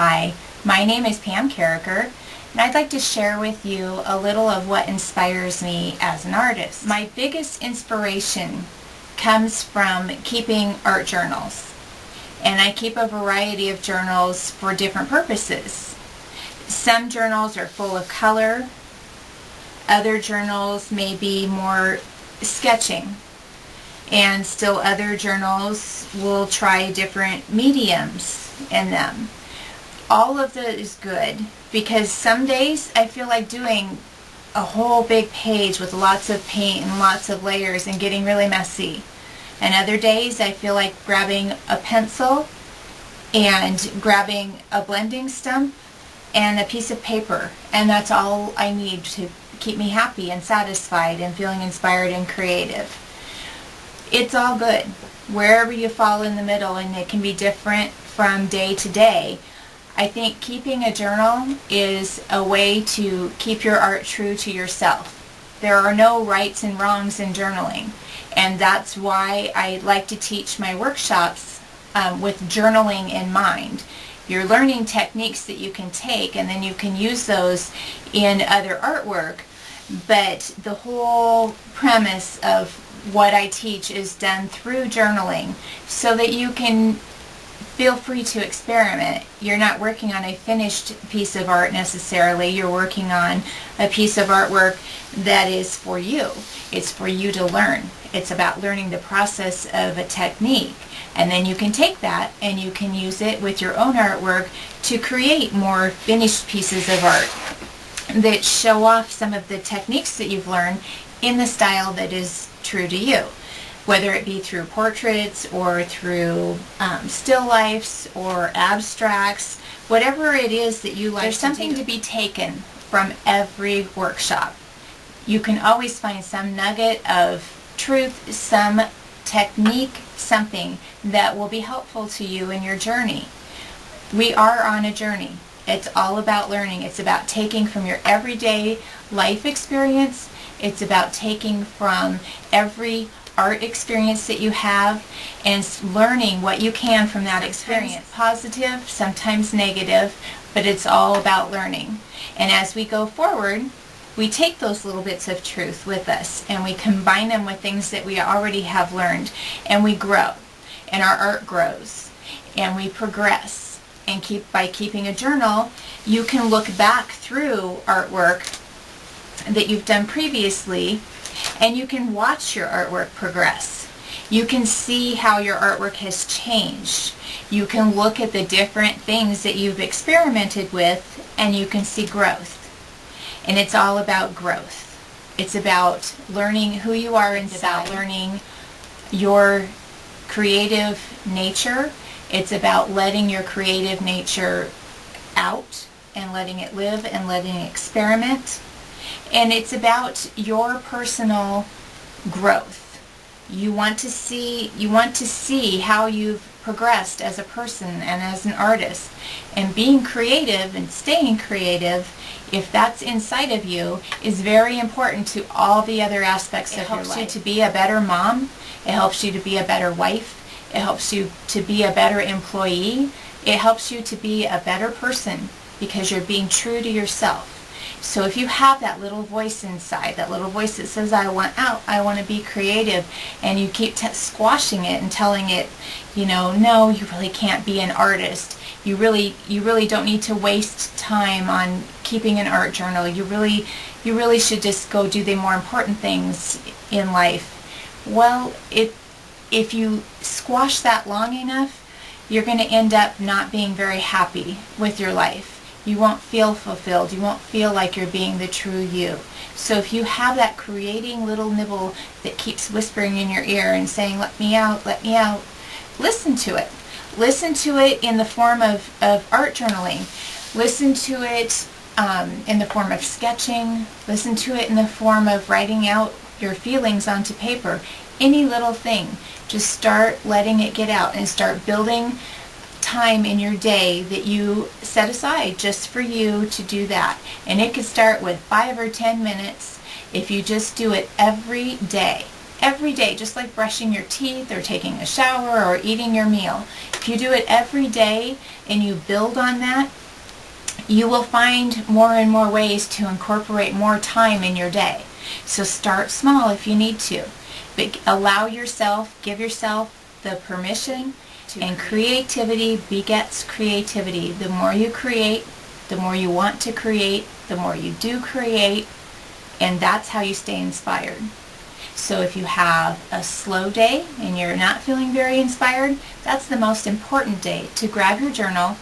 Hi, my name is pcarriker, and I'd like to share with you a little of what inspires me as an artist. My biggest inspiration comes from keeping art journals, and I keep a variety of journals for different purposes. Some journals are full of color, other journals may be more sketching, and still other journals will try different mediums in them. All of that is good because some days I feel like doing a whole big page with lots of paint and lots of layers and getting really messy. And other days I feel like grabbing a pencil and grabbing a blending stump and a piece of paper, and that's all I need to keep me happy and satisfied and feeling inspired and creative. It's all good wherever you fall in the middle, and it can be different from day to day. I think keeping a journal is a way to keep your art true to yourself. There are no rights and wrongs in journaling, and that's why I like to teach my workshops with journaling in mind. You're learning techniques that you can take, and then you can use those in other artwork, but the whole premise of what I teach is done through journaling so that you can feel free to experiment. You're not working on a finished piece of art necessarily. You're working on a piece of artwork that is for you. It's for you to learn. It's about learning the process of a technique. And then you can take that and you can use it with your own artwork to create more finished pieces of art that show off some of the techniques that you've learned in the style that is true to you, whether it be through portraits or through still lifes or abstracts, whatever it is that you like. There's something to be taken from every workshop. You can always find some nugget of truth, some technique, something that will be helpful to you in your journey. We are on a journey. It's all about learning. It's about taking from your everyday life experience. It's about taking from every art experience that you have and learning what you can from that experience. Positive, sometimes negative, but it's all about learning. And as we go forward, we take those little bits of truth with us and we combine them with things that we already have learned, and we grow, and our art grows, and we progress. And by keeping a journal, you can look back through artwork that you've done previously, and you can watch your artwork progress. You can see how your artwork has changed. You can look at the different things that you've experimented with, and you can see growth. And it's all about growth. It's about learning who you are inside. It's about learning your creative nature. It's about letting your creative nature out and letting it live and letting it experiment. And it's about your personal growth. You want to see how you've progressed as a person and as an artist. And being creative and staying creative, if that's inside of you, is very important to all the other aspects of your life. It helps you to be a better mom. It helps you to be a better wife. It helps you to be a better employee. It helps you to be a better person because you're being true to yourself. So if you have that little voice inside, that little voice that says, I want out, I want to be creative, and you keep squashing it and telling it, no, you really can't be an artist. You really don't need to waste time on keeping an art journal. You really should just go do the more important things in life. Well, if you squash that long enough, you're going to end up not being very happy with your life. You won't feel fulfilled. You won't feel like you're being the true you. So if you have that creating little nibble that keeps whispering in your ear and saying, let me out, listen to it. Listen to it in the form of art journaling. Listen to it in the form of sketching. Listen to it in the form of writing out your feelings onto paper. Any little thing. Just start letting it get out and start building time in your day that you set aside just for you to do that. And it could start with 5 or 10 minutes if you just do it every day. every day, just like brushing your teeth or taking a shower or eating your meal. If you do it every day and you build on that, you will find more and more ways to incorporate more time in your day. So start small if you need to, but allow yourself, give yourself the permission, and creativity begets creativity. The more you create, the more you want to create, the more you do create, and that's how you stay inspired. So if you have a slow day and you're not feeling very inspired, that's the most important day to grab your journal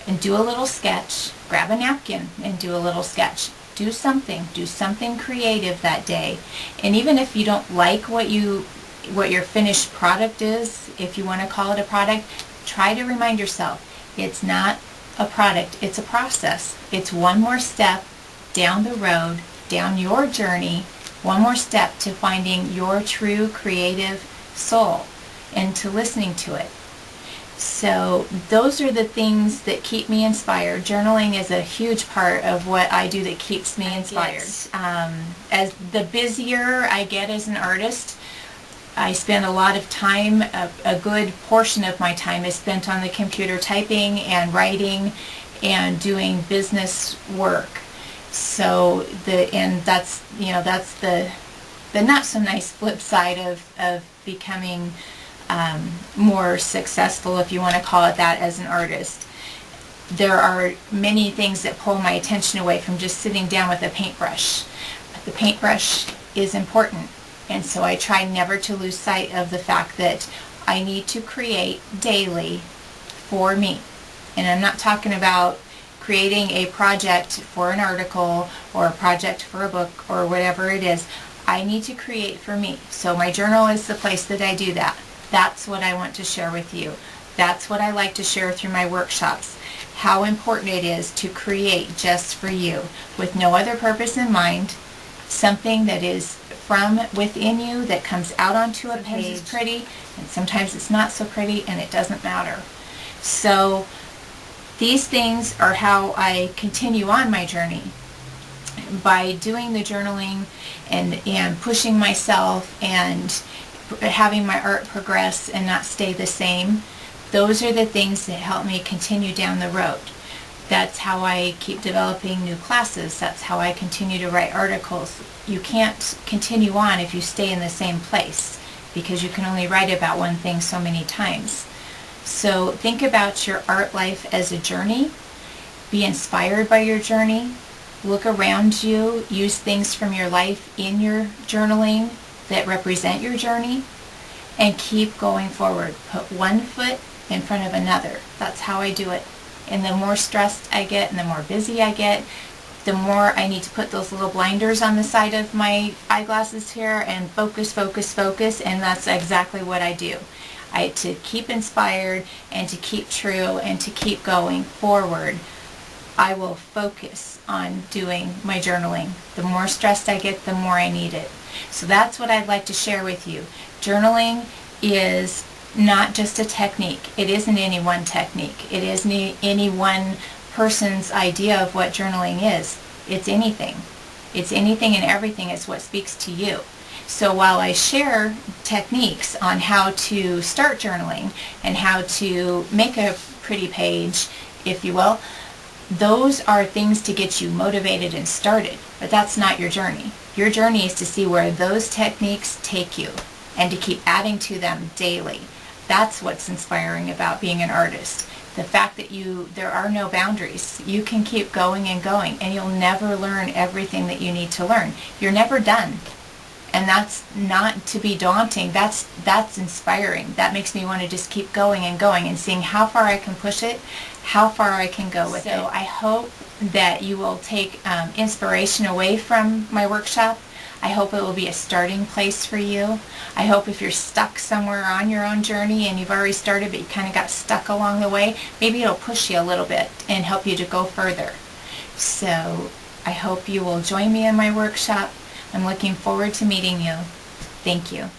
and do a little sketch. Grab a napkin and do a little sketch. Do something creative that day. And even if you don't like what your finished product is, if you want to call it a product, try to remind yourself it's not a product, it's a process. It's one more step down the road, down your journey, one more step to finding your true creative soul and to listening to it. So those are the things that keep me inspired. Journaling is a huge part of what I do that keeps me inspired. As the busier I get as an artist, I spend a lot of time, a good portion of my time is spent on the computer typing and writing and doing business work. So that's the not so nice flip side of becoming more successful, if you want to call it that, as an artist. There are many things that pull my attention away from just sitting down with a paintbrush. But the paintbrush is important, and so I try never to lose sight of the fact that I need to create daily for me. And I'm not talking about creating a project for an article or a project for a book or whatever it is. I need to create for me. So my journal is the place that I do that. That's what I want to share with you. That's what I like to share through my workshops. How important it is to create just for you with no other purpose in mind. Something that is from within you that comes out onto a page. Sometimes it's pretty and sometimes it's not so pretty, and it doesn't matter. So these things are how I continue on my journey. By doing the journaling and pushing myself and having my art progress and not stay the same, those are the things that help me continue down the road. That's how I keep developing new classes. That's how I continue to write articles. You can't continue on if you stay in the same place, because you can only write about one thing so many times. So think about your art life as a journey. Be inspired by your journey. Look around you. Use things from your life in your journaling that represent your journey, and keep going forward. Put one foot in front of another. That's how I do it. And the more stressed I get and the more busy I get, the more I need to put those little blinders on the side of my eyeglasses here and focus, and that's exactly what I do. To keep inspired and to keep true and to keep going forward, I will focus on doing my journaling. The more stressed I get, the more I need it. So that's what I'd like to share with you. Journaling is not just a technique. It isn't any one technique. It isn't any one person's idea of what journaling is. It's anything. It's anything and everything is what speaks to you. So while I share techniques on how to start journaling and how to make a pretty page, if you will, those are things to get you motivated and started, but that's not your journey. Your journey is to see where those techniques take you and to keep adding to them daily. That's what's inspiring about being an artist. The fact that there are no boundaries. You can keep going and going, and you'll never learn everything that you need to learn. You're never done. And that's not to be daunting. That's inspiring. That makes me want to just keep going and going and seeing how far I can push it, how far I can go with it. So I hope that you will take inspiration away from my workshop. I hope it will be a starting place for you. I hope if you're stuck somewhere on your own journey and you've already started but you kind of got stuck along the way, maybe it'll push you a little bit and help you to go further. So I hope you will join me in my workshop. I'm looking forward to meeting you. Thank you.